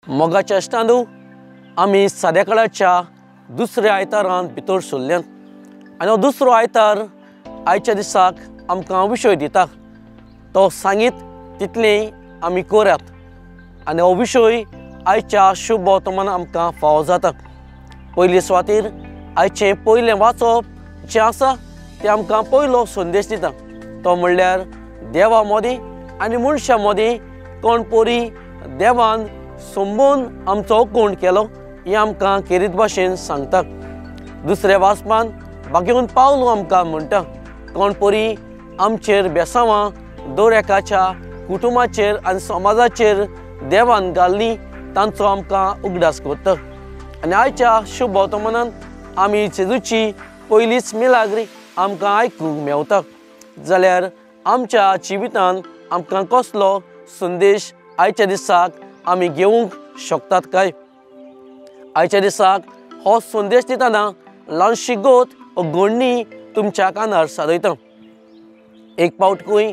मोगाच्या इश्टांदू आमी साद्या काळाच्या दुसऱ्या आयतारान भितर सरल्यात आनी हो दुसरो आयतार आयच्या दिसाक आमकां विशय दिता तो सांगीत तितलें आमी करात आनी हो विशय आयच्या शुभ वर्तमान आमकां फावो जाता। पयली सुवातेर आयचें पयलें वाचप जें आसा तें आमकां पयलो संदेश दिता तो म्हणल्यार देवा मदीं आनी मनशा मदीं कोण परी देवान संबोवन आमचो कोण केलो हें आमकां खेरीत भाशेन सांगता। दुसऱ्या वाचपान बागेवन पावलो आमकां म्हणटा कोण परी आमचेर बेसांवां दर एकाच्या कुटुंबाचेर आनी समाजाचेर देवान घाल्ली तांचो आमकां उगडास करता। आनी आयच्या शुभ वर्तमानान आमी जेजूची पयलीच मिलाग्री आमकां आयकूंक मेवता जाल्यार आमच्या जिवितान आमकां कसलो संदेश आयच्या दिसाक आमी घेवंक शकतात काय? आयच्या दिसाक हो संदेश दितना ल्हानशी गोत घोडणी तुमच्या कानार सादयता। एक पावटकूय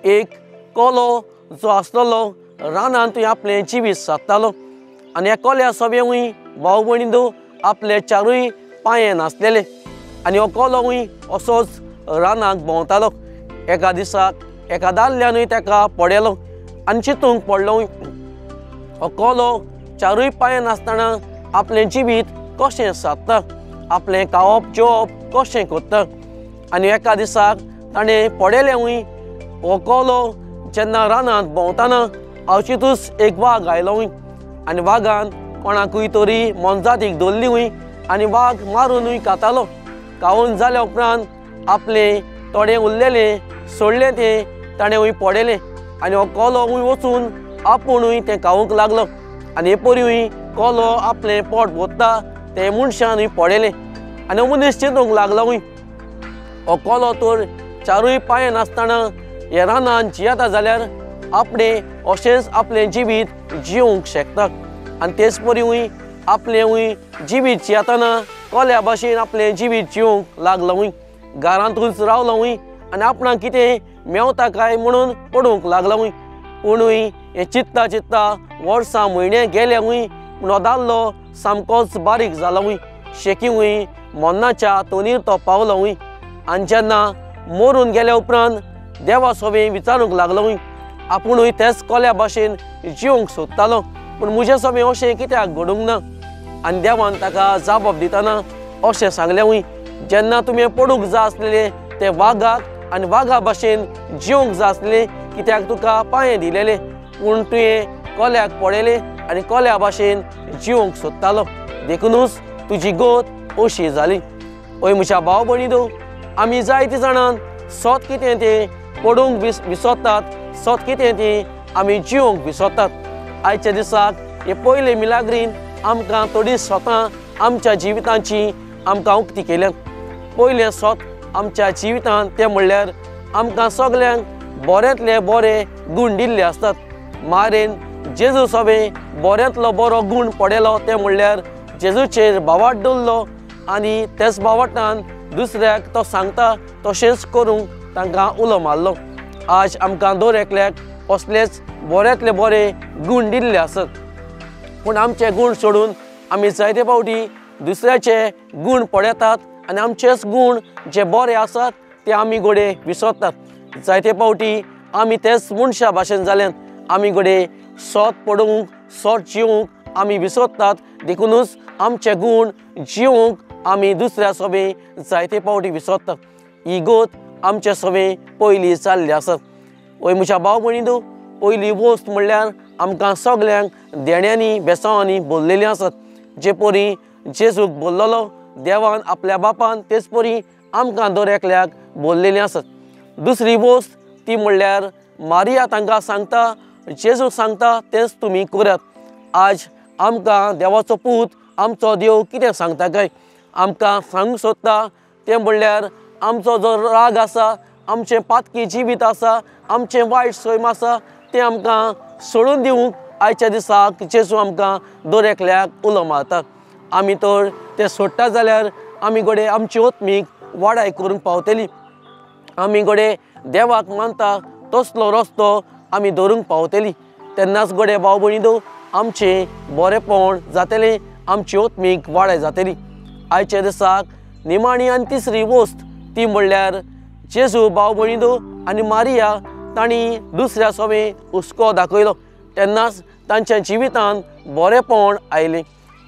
एक कोलो जो आसलोलो रानान तुवें आपलें जिवीत सादतालो आनी ह्या कोल्या सोबेवूय भाव भयणींदो आपले चारूय पांये नासलेले आनी हो कोलोय असोच रानाक भोंवतालो। एका दिसाक एका दादल्यानूय ताका पडयलो आनी चिंतूंक पडलोय हो कोलो चारूय पांये नासतना आपलें जिवीत कशें सादता, आपलें खावप जेवप कशें करता। आनी एका दिसाक ताणें पडयलेंय हो कोलो जेन्ना रानांत भोंवताना अवचितूच एक वाग आयलोय आनी वागान कोणाकूय तरी मोनजातीक धरलीय आनी वाग मारूनय खातालो। खावन जाल्या उपरांत आपलें थोडें उरलेलें सोडलें तें ताणेंय पडयलें आनी हो कोलोय वचून आपुणूय तें खावंक लागलो आनी हे परीय कोलो आपलें पोट भरता तें मनशानूय पडयलें आनी हो मनीस चिंतूंक लागलोय हो कोलो तर चारूय पांये नासतना हे रानान जियेता जाल्यार आपणें अशेंच आपलें जिवीत जियोंक शकता आनी तेच परीय आपलेंय जिवीत जियेतना कोल्या भाशेन आपलें जिवीत जियोंक लागलोय। घरांतूच रावलोय आनी आपणाक कितें मेवता काय म्हणून पडूंक लागलोय पुणूय हें चिंतता चिंतता वर्सां म्हयने गेलेय पूण हो दादलो सामकोच बारीक जालोय शेकीवूय मोन्नाच्या तोनीर तो पावलोय आनी जेन्ना मरून गेल्या उपरांत देवा सोबे विचारूंक लागलोय आपुणूय तेच कोल्या भाशेन जियोंक सोदतालो पूण म्हजे सोबे अशें कित्याक घडूंक ना आनी देवान ताका जाप दितना अशें सांगलें जेन्ना तुवें पडूंक जाय आसलेले ते वागाक आनी वागा भाशेन जियोंक जाय आसलें कित्याक तुका पांये दिलेले पूण तुवें कोल्याक पडयले आनी कोल्या भाशेन जियोंक सोदतालो देखूनच तुजी गोत अशी जाली। ओय म्हज्या भाव भयणींनो आमी जायते जाणां सोत कितें तें पडूंक विसरतात सोत कितें तें आमी जियोंक विसरतात। आयच्या दिसाक हे पयले मिलाग्रीन आमकां थोडी सोतां आमच्या जिवितांची आमकां उक्ती केल्यात। पयलें सोत आमच्या जिवितांत तें म्हणल्यार आमकां सगल्यांक बऱ्यांतले बरे गूण दिल्ले आसतात। मारेन जेजू सोबे बऱ्यांतलो बरो गूण पडयलो तें म्हणल्यार जेजूचेर भावार्थ दवरलो आनी तेच भावार्थान दुसऱ्याक तो सांगता तशेंच करूंक तांकां उलो मारलो। आज आमकां दर एकल्याक असलेच बऱ्यांतले बरे गूण दिल्ले आसत पूण आमचे गूण सोडून आमी जायते फावटी दुसऱ्याचे गूण पळयतात आनी आमचेच गूण जे बरे आसात ते आमी घोडे विसरतात। जायते फावटी आमी तेच मनशा भाशेन जाल्यान आमी घोडे सोत पडूंक सोत जियोंक आमी विसरतात देखूनच आमचे गूण जियोंक आमी दुसऱ्या सोबे जायते फावटी विसरतात। ही गोत आमचे सोबे पयली जाल्ली आसत। ओय म्हज्या भाव भयणींनो पयली वस्त म्हणल्यार आमकां सगल्यांक देण्यांनी बेसांवांनी भरलेलीं आसत जे परी जेजूक भरलेलो देवान आपल्या बापान तेच परी आमकां दर एकल्याक भरलेलीं आसत। दुसरी वस्त ती म्हणल्यार मारिया तांकां सांगता जेजूक सांगता तेच तुमी करात। आज आमकां देवाचो पूत आमचो देव कितें सांगता काय आमकां सांगूंक सोदता तें म्हणल्यार आमचो जो राग आसा आमचें पातकी जिवीत आसा आमचें वायट सैम आसा तें आमकां सोडून दिवंक आयच्या दिसाक जेजू आमकां दर एकल्याक उलो मारता। आमी तर तें सोडटा जाल्यार आमी घोडे आमची ओत्मीक वाडाय करूंक पावतली। आमी घोडे देवाक मानता तसलो रस्तो आमी धरूंक पावतली तेन्नाच घोडे भाव भयणींनो आमचें बरेंपण जातलें, आमची ओत्मीक वाडय जातली। आयच्या दिसाक निमाणी आनी तिसरी वस्त ती म्हणल्यार जेजू भाव भयणीदो आनी मारिया तांणी दुसऱ्या सोबे हुस्को दाखयलो तेन्नाच तांच्या जिवितांत बरेंपण आयलें।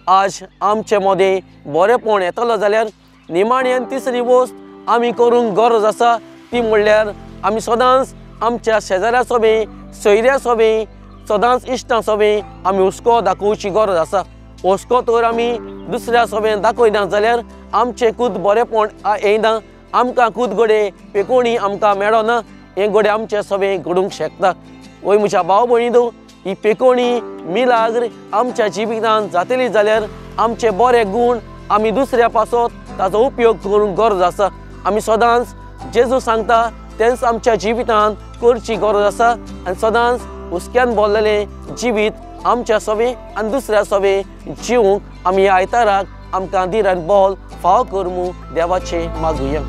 आज आमचे मदें बरेंपण येतलो जाल्यार निमाणी आनी तिसरी वस्त आमी करूंक गरज आसा ती म्हणल्यार आमी सदांच आमच्या शेजाऱ्या सोबे, सोयऱ्या सोबे, सदांच इश्टां सोबे आमी हुस्को दाखोवची गरज आसा। हुस्को तर आमी दुसऱ्या सोबें दाखयना जाल्यार आमचें खूद बरेंपण येयना, आमकां खूद घडये पेकोणी आमकां मेळना, हें घडये आमचें सोबें घडूंक शकता। वय म्हज्या भाव भयणीदो, ही पेकोणी मिलाग्र आमच्या जिवितांत जातली जाल्यार आमचे बरे गूण आमी दुसऱ्या पासत ताचो उपयोग करूंक गरज आसा। आमी सदांच जेजू सांगता तेंच आमच्या जिवितांत करची गरज आसा आनी सदांच हुस्क्यान भरलेलें जिवीत आमच्या सोबे आनी दुसऱ्या सोबे जिवंक आमी ह्या आयताराक आमकां धीर आनी बोल फाव करमू देवाचें मागुया।